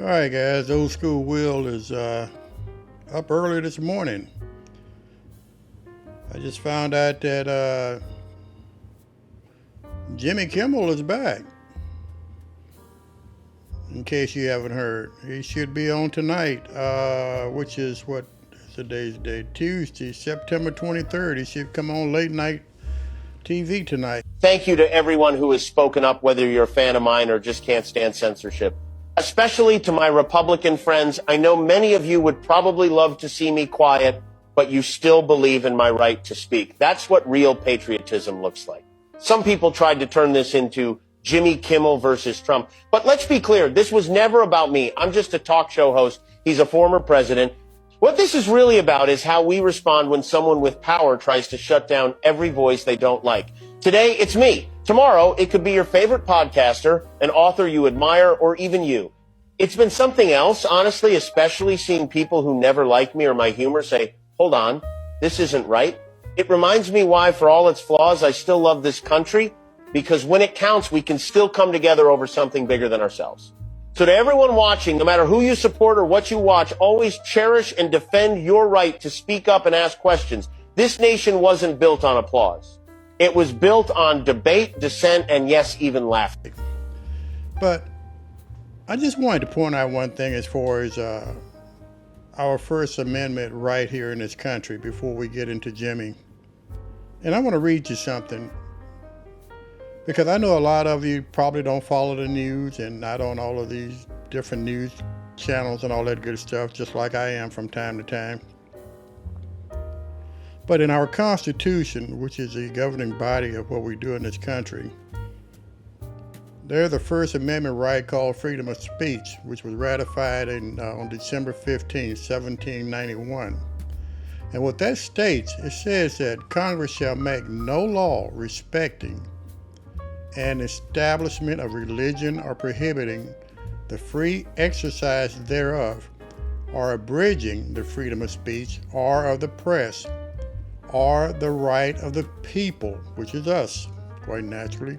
right, guys. Old School Will is up early this morning. I just found out that Jimmy Kimmel is back. In case you haven't heard, he should be on tonight, which is what is today's date? Tuesday, September 23rd. He should come on late night TV tonight. Thank you to everyone who has spoken up, whether you're a fan of mine or just can't stand censorship. Especially to my Republican friends, I know many of you would probably love to see me quiet, but you still believe in my right to speak. That's what real patriotism looks like. Some people tried to turn this into Jimmy Kimmel versus Trump. But let's be clear, this was never about me. I'm just a talk show host. He's a former president. What this is really about is how we respond when someone with power tries to shut down every voice they don't like. Today, it's me. Tomorrow, it could be your favorite podcaster, an author you admire, or even you. It's been something else, honestly, especially seeing people who never like me or my humor say, hold on, this isn't right. It reminds me why, for all its flaws, I still love this country, because when it counts, we can still come together over something bigger than ourselves. So to everyone watching, no matter who you support or what you watch, always cherish and defend your right to speak up and ask questions. This nation wasn't built on applause. It was built on debate, dissent, and yes, even laughter. But I just wanted to point out one thing as far as our First Amendment right here in this country before we get into Jimmy. And I want to read you something, because I know a lot of you probably don't follow the news and not on all of these different news channels and all that good stuff, just like I am from time to time. But in our Constitution, which is the governing body of what we do in this country, there's the First Amendment right called freedom of speech, which was ratified on December 15, 1791. And what that states, it says that Congress shall make no law respecting an establishment of religion or prohibiting the free exercise thereof, or abridging the freedom of speech or of the press, or the right of the people, which is us, quite naturally,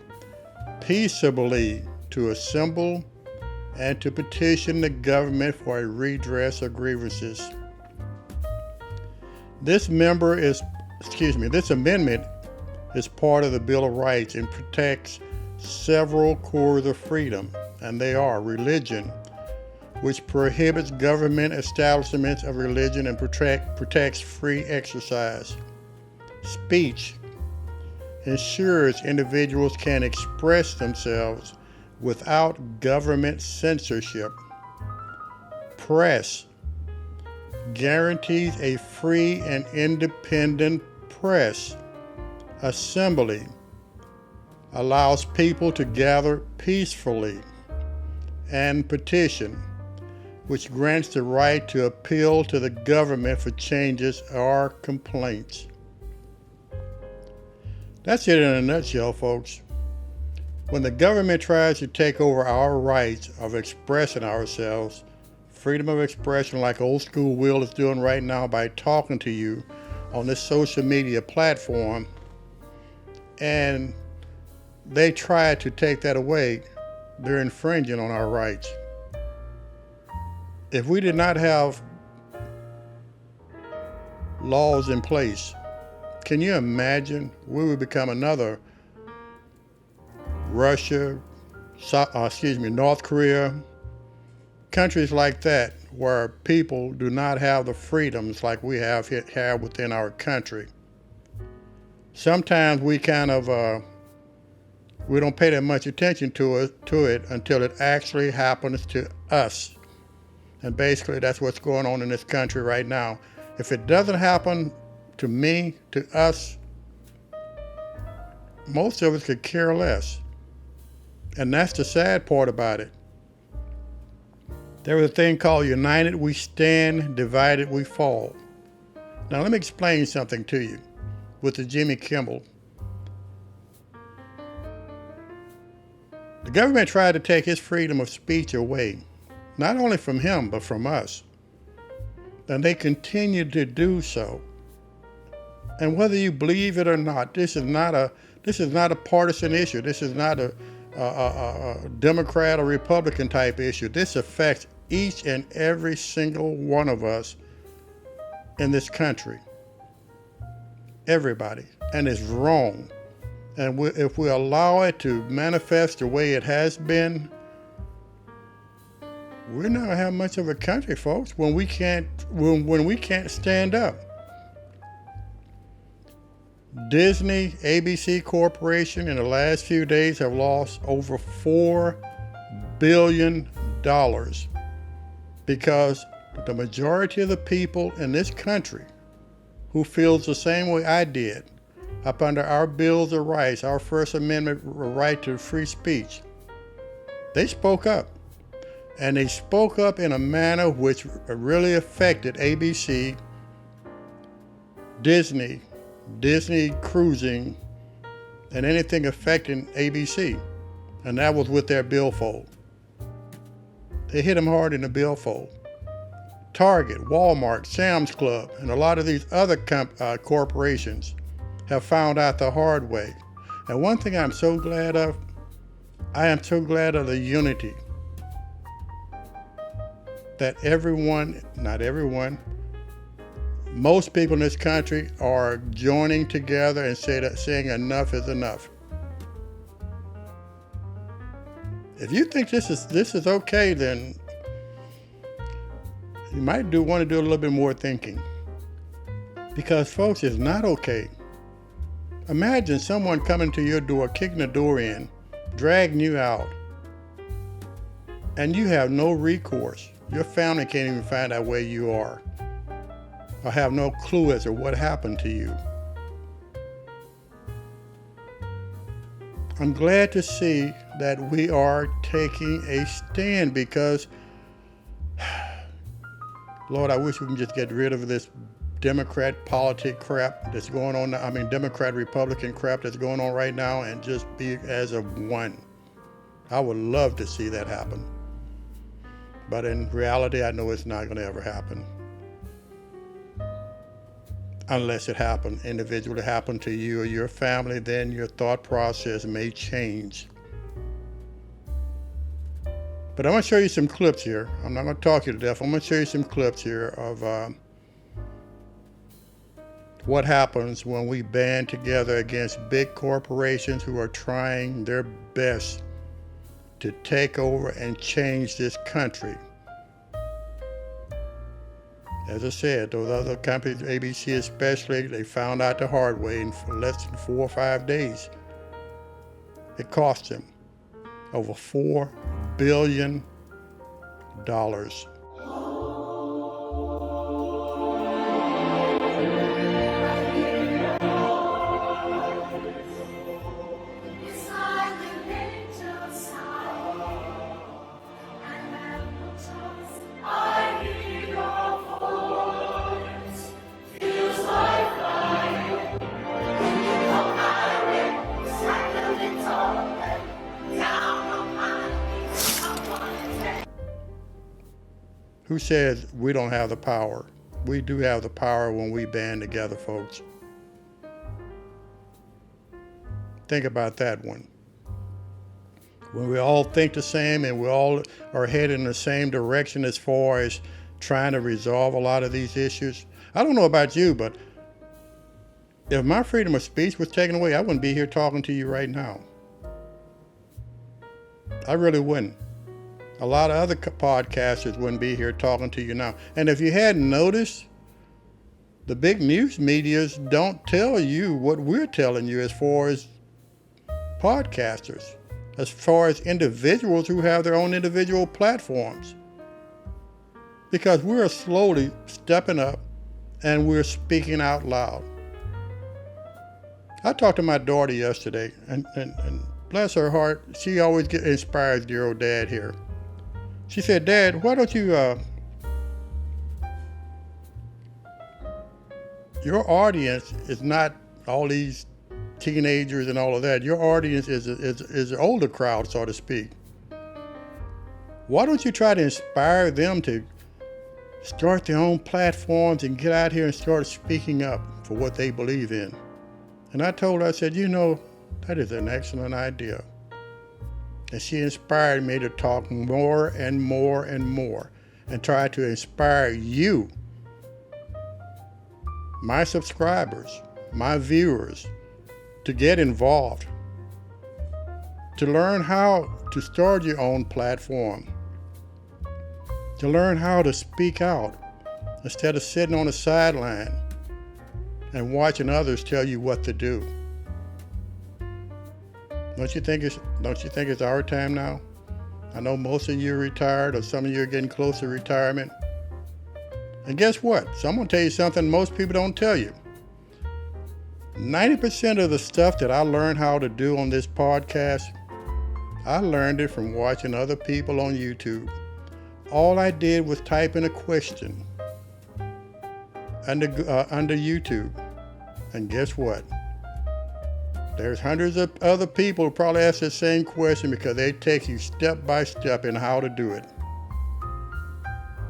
peaceably to assemble and to petition the government for a redress of grievances. This amendment is part of the Bill of Rights and protects several cores of freedom, and they are religion, which prohibits government establishments of religion and protects free exercise. Speech ensures individuals can express themselves without government censorship. Press guarantees a free and independent press. Assembly allows people to gather peacefully. And petition, which grants the right to appeal to the government for changes or complaints. That's it in a nutshell, folks. When the government tries to take over our rights of expressing ourselves, freedom of expression like Old School Will is doing right now by talking to you on this social media platform, and they try to take that away, they're infringing on our rights. If we did not have laws in place, can you imagine we would become another Russia, North Korea, countries like that, where people do not have the freedoms like we have within our country. Sometimes we we don't pay that much attention to it until it actually happens to us. And basically that's what's going on in this country right now. If it doesn't happen to me, to us, most of us could care less. And that's the sad part about it. There was a thing called united we stand, divided we fall. Now let me explain something to you with the Jimmy Kimmel. The government tried to take his freedom of speech away, not only from him, but from us. And they continue to do so. And whether you believe it or not, this is not a partisan issue. This is not a Democrat or Republican type issue. This affects each and every single one of us in this country. Everybody. And it's wrong. And if we allow it to manifest the way it has been, we're not gonna have much of a country, folks, when we can't stand up. Disney, ABC Corporation in the last few days have lost over $4 billion because the majority of the people in this country who feels the same way I did up under our Bills of Rights, our First Amendment right to free speech, they spoke up. And they spoke up in a manner which really affected ABC, Disney cruising, and anything affecting ABC. And that was with their billfold. They hit them hard in the billfold. Target, Walmart, Sam's Club, and a lot of these other corporations have found out the hard way. And one thing I'm so glad of, I am so glad of the unity that everyone, not everyone, most people in this country are joining together and saying enough is enough. If you think this is okay, then you might want to do a little bit more thinking. Because folks, it's not okay. Imagine someone coming to your door, kicking the door in, dragging you out, and you have no recourse. Your family can't even find out where you are, or have no clue as to what happened to you. I'm glad to see that we are taking a stand because, Lord, I wish we can just get rid of this Democrat politic crap that's going on. Democrat Republican crap that's going on right now, and just be as of one. I would love to see that happen. But in reality, I know it's not going to ever happen. Unless it happens individually, happen to you or your family, then your thought process may change. But I'm going to show you some clips here. I'm not going to talk you to death. I'm going to show you some clips here of what happens when we band together against big corporations who are trying their best to take over and change this country. As I said, those other companies, ABC especially, they found out the hard way in less than 4 or 5 days. It cost them over $4 billion. Who says we don't have the power? We do have the power when we band together, folks. Think about that one. When we all think the same and we all are headed in the same direction as far as trying to resolve a lot of these issues. I don't know about you, but if my freedom of speech was taken away, I wouldn't be here talking to you right now. I really wouldn't. A lot of other podcasters wouldn't be here talking to you now. And if you hadn't noticed, the big news medias don't tell you what we're telling you as far as podcasters, as far as individuals who have their own individual platforms. Because we're slowly stepping up and we're speaking out loud. I talked to my daughter yesterday, and bless her heart, she always inspires dear old dad here. She said, Dad, why don't you, your audience is not all these teenagers and all of that. Your audience is an older crowd, so to speak. Why don't you try to inspire them to start their own platforms and get out here and start speaking up for what they believe in? And I told her, I said, that is an excellent idea. And she inspired me to talk more and more and more. and try to inspire you, my subscribers, my viewers, to get involved, to learn how to start your own platform, to learn how to speak out instead of sitting on the sideline and watching others tell you what to do. Don't you think it's our time now? I know most of you are retired, or some of you are getting close to retirement. And guess what? So I'm gonna tell you something most people don't tell you. 90% of the stuff that I learned how to do on this podcast, I learned it from watching other people on YouTube. All I did was type in a question under YouTube. And guess what? There's hundreds of other people who probably ask the same question because they take you step by step in how to do it.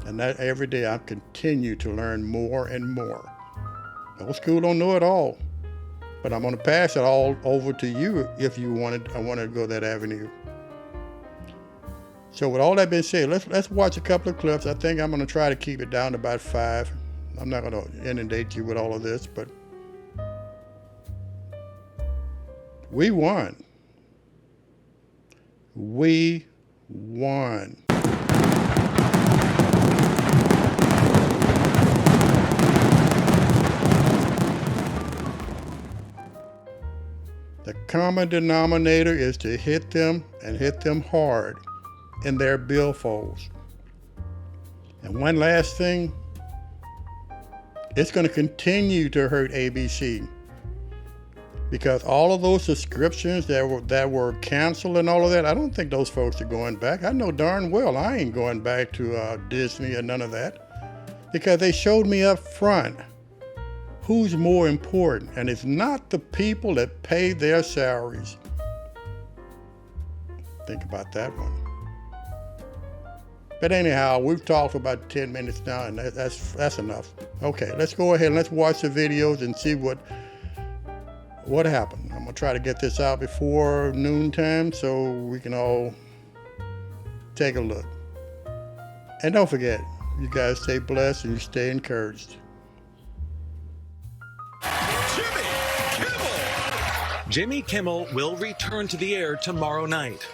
And that every day I continue to learn more and more. Old school don't know it all, but I'm going to pass it all over to you if you wanted to go that avenue. So with all that being said, let's watch a couple of clips. I think I'm going to try to keep it down to about 5. I'm not going to inundate you with all of this, but we won. We won. The common denominator is to hit them and hit them hard in their billfolds. And one last thing, it's going to continue to hurt ABC. Because all of those subscriptions that were canceled and all of that, I don't think those folks are going back. I know darn well I ain't going back to Disney or none of that. Because they showed me up front who's more important. And it's not the people that pay their salaries. Think about that one. But anyhow, we've talked for about 10 minutes now, and that's enough. Okay, let's go ahead and let's watch the videos and see what happened. I'm gonna try to get this out before noontime so we can all take a look. And don't forget, you guys stay blessed and you stay encouraged. Jimmy Kimmel will return to the air tomorrow night.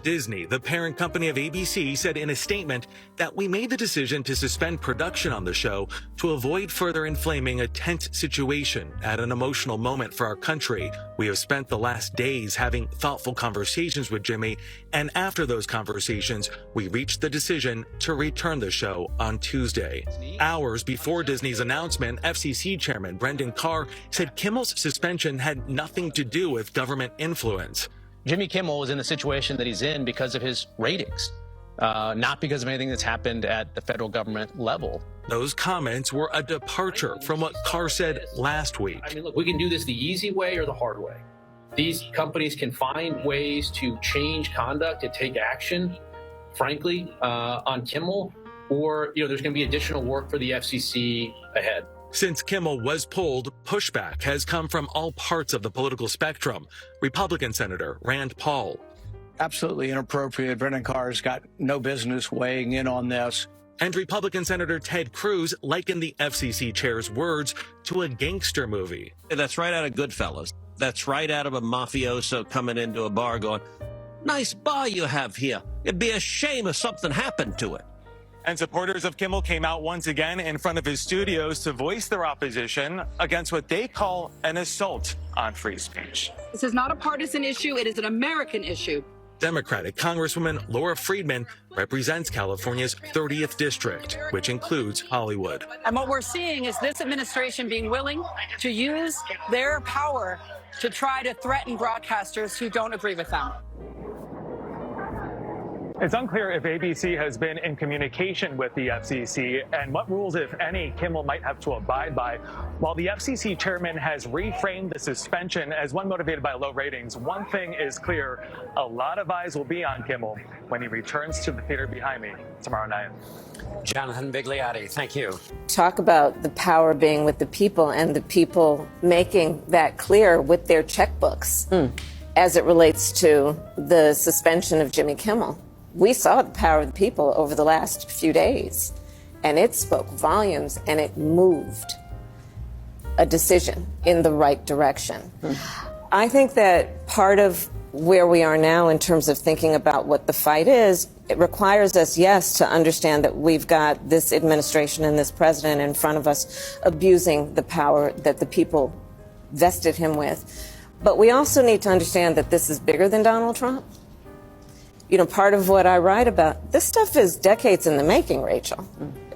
Disney, the parent company of ABC, said in a statement that we made the decision to suspend production on the show to avoid further inflaming a tense situation at an emotional moment for our country. We have spent the last days having thoughtful conversations with Jimmy, and after those conversations, we reached the decision to return the show on Tuesday. Hours before Disney's announcement, FCC Chairman Brendan Carr said Kimmel's suspension had nothing to do with government influence. Jimmy Kimmel is in the situation that he's in because of his ratings, not because of anything that's happened at the federal government level. Those comments were a departure from what Carr said last week. I mean, look, we can do this the easy way or the hard way. These companies can find ways to change conduct and take action, frankly, on Kimmel, or there's going to be additional work for the FCC ahead. Since Kimmel was pulled, pushback has come from all parts of the political spectrum. Republican Senator Rand Paul. Absolutely inappropriate. Brendan Carr's got no business weighing in on this. And Republican Senator Ted Cruz likened the FCC chair's words to a gangster movie. That's right out of Goodfellas. That's right out of a mafioso coming into a bar going, "Nice bar you have here. It'd be a shame if something happened to it." And supporters of Kimmel came out once again in front of his studios to voice their opposition against what they call an assault on free speech. This is not a partisan issue. It is an American issue. Democratic Congresswoman Laura Friedman represents California's 30th district, which includes Hollywood. And what we're seeing is this administration being willing to use their power to try to threaten broadcasters who don't agree with them. It's unclear if ABC has been in communication with the FCC and what rules, if any, Kimmel might have to abide by. While the FCC chairman has reframed the suspension as one motivated by low ratings, one thing is clear: a lot of eyes will be on Kimmel when he returns to the theater behind me tomorrow night. Jonathan Bigliotti, thank you. Talk about the power being with the people and the people making that clear with their checkbooks as it relates to the suspension of Jimmy Kimmel. We saw the power of the people over the last few days, and it spoke volumes, and it moved a decision in the right direction. I think that part of where we are now in terms of thinking about what the fight is, it requires us, yes, to understand that we've got this administration and this president in front of us abusing the power that the people vested him with. But we also need to understand that this is bigger than Donald Trump. You know, part of what I write about, this stuff is decades in the making, Rachel.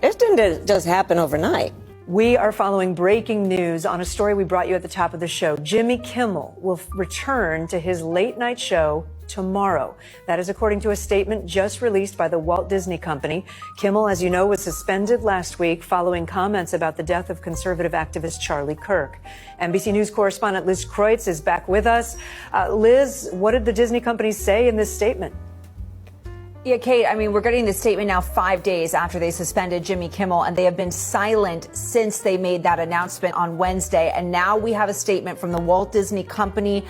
It didn't just happen overnight. We are following breaking news on a story we brought you at the top of the show. Jimmy Kimmel will return to his late night show tomorrow. That is according to a statement just released by the Walt Disney Company. Kimmel, as you know, was suspended last week following comments about the death of conservative activist Charlie Kirk. NBC News correspondent Liz Kreutz is back with us. Liz, what did the Disney Company say in this statement? Yeah, Kate, I mean, we're getting this statement now 5 days after they suspended Jimmy Kimmel, and they have been silent since they made that announcement on Wednesday. And now we have a statement from the Walt Disney Company.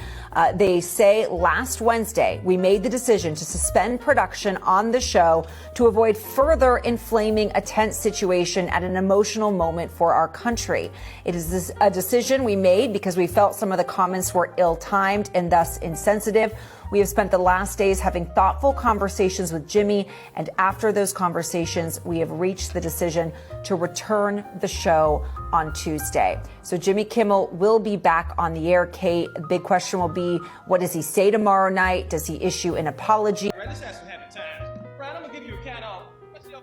They say last Wednesday, we made the decision to suspend production on the show to avoid further inflaming a tense situation at an emotional moment for our country. It is a decision we made because we felt some of the comments were ill-timed and thus insensitive. We have spent the last days having thoughtful conversations with Jimmy, and after those conversations, we have reached the decision to return the show on Tuesday. So Jimmy Kimmel will be back on the air, Kate. The big question will be, what does he say tomorrow night? Does he issue an apology? Let's have some happy times. Brian, I'm going to give you a count off. Let's see how